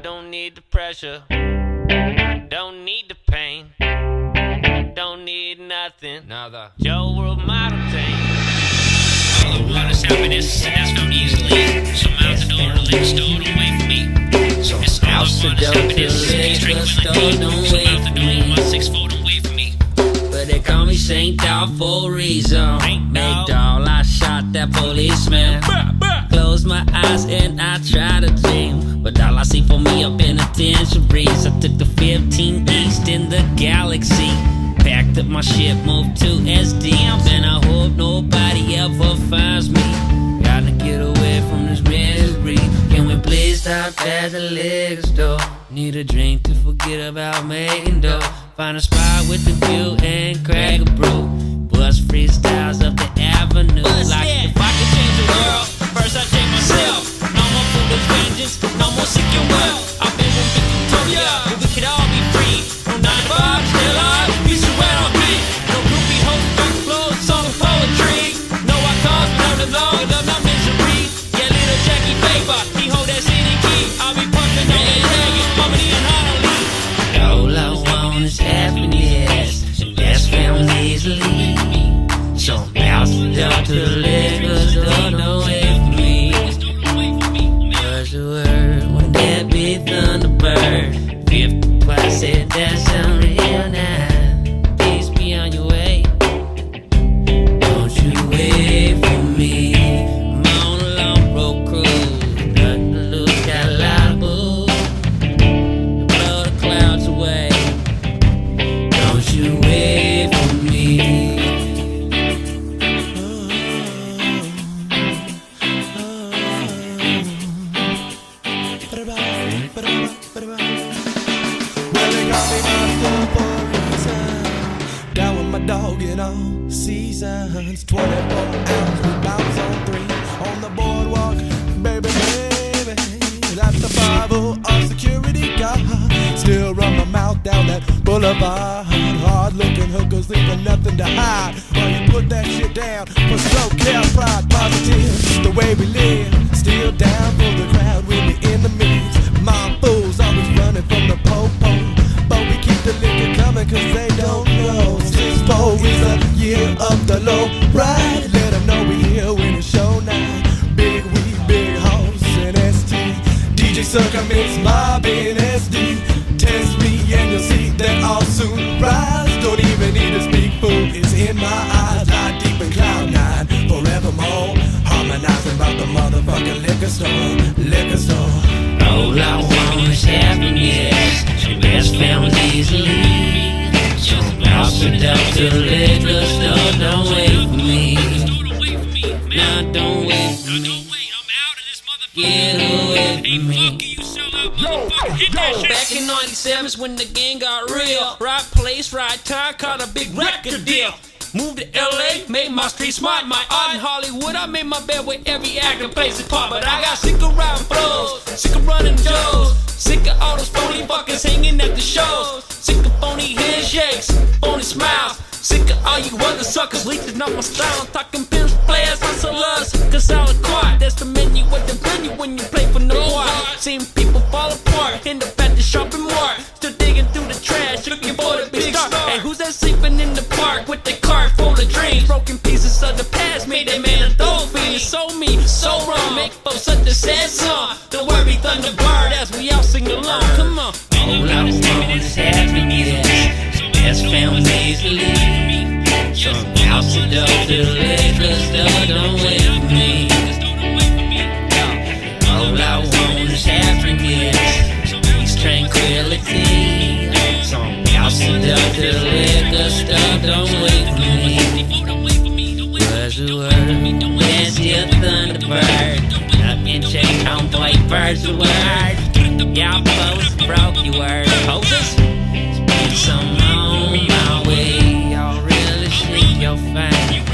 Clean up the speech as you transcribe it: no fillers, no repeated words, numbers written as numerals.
don't need the pressure, don't need the pain, don't need nothing. Nada. Joe World model thing. All I want is happiness, and that's found easily. So I'm out the door to Lickasto, don't wait for me. So it's all I want is happiness, Lickasto, don't wait for me. My 6'4", don't wait for me. But they call me Saint Dog for a reason. Make doll, I shot that policeman. Close my eyes and I try to dream, but all I see for me are penitentiaries. I took the 15 East in the galaxy, packed up my shit, moved to SD, and I hope nobody ever finds me. Gotta get away from this misery. Can we please stop at the liquor store? Need a drink to forget about making dough. Find a spot with a view and crack a brew. Bust freestyles up the avenue. Like if I could change the world, first I change myself. No more foolish vengeance, no more sick and well. I've been with Victoria, but we could all be free. No 9 to 5, stay alive, peace and wet on me. No groupie hoes, back flows, song of poetry. No I cause, but I'm alone, love not misery. Yeah, little Jackie Favor, he hold that city key. I'll be pumping on that dragon, Harmony and Harley. All I want is happiness, and that's found easily. So I'm out to the liquor store, don't wait for me. What's the word? Wouldn't that be Thunderbird? 50 I said that sound real nice. Peace be on your way. Don't you wait for me. I'm on a long road cruise, nothing to lose, got a lot of booze. Blow the clouds away. Don't you wait for me. Down with my dog in all seasons. 24 hours, we bounce on 3 on the boardwalk, baby, baby. That's the 5 security guard. Still run my mouth down that boulevard. Hard looking hookers, leaving nothing to hide. While you put that shit down for stroke, care, pride, positive. The way we live, still down for the crowd with the enemies. My fools always running from the po-po, but we keep the liquor coming cause they don't know. 6'4" is the year of the low ride. Let them know we here when it's show night. Big weed, big hoes and ST. DJ Sucker mix mob in SD. Test me and you'll see that I'll soon rise. Don't even need to speak, food is in my eyes. Lie deep in cloud 9 forevermore. Harmonizing about the motherfucking liquor store, liquor store. All I want is happiness, and that's found easily. So I'll sit up to the liquor store, don't wait for me. Nah, don't wait for me. Get away from me. Back in 97's when the game got real. Right place, right time, caught a big record deal. Moved to LA, made my street smart, my art in Hollywood. I made my bed with every actor plays a part. But I got sick of riding flows, sick of running Joes, sick of all those phony fuckers hanging at the shows, sick of phony handshakes, phony smiles, sick of all you other suckers leeching on my style. I'm talking pimps, players, hustlers, cause I'll acquire. That's the menu with the venue when you play for no wire. Seeing people fall apart, end up at the shopping mart, still digging through the trash, looking for the big star. Hey, who's that sleeping in the park with the cart full of dreams? Broken pieces of the past made that man a dolphin. So me, so wrong, make for such a sad song. Don't worry, Thunderbird, as we all sing along. Come on. All I want is happiness, that's found easily. So I'll sit up to the liquor store, don't wait for me. All I want is happiness, peace, tranquility. So I'll sit up to the liquor store, don't wait for me. What's the word? That's your Thunderbird. Nothing changed, homeboy, bird's the word. Y'all folks broke your word. Hopeless? Speak some on my way. Y'all really sleep your fine.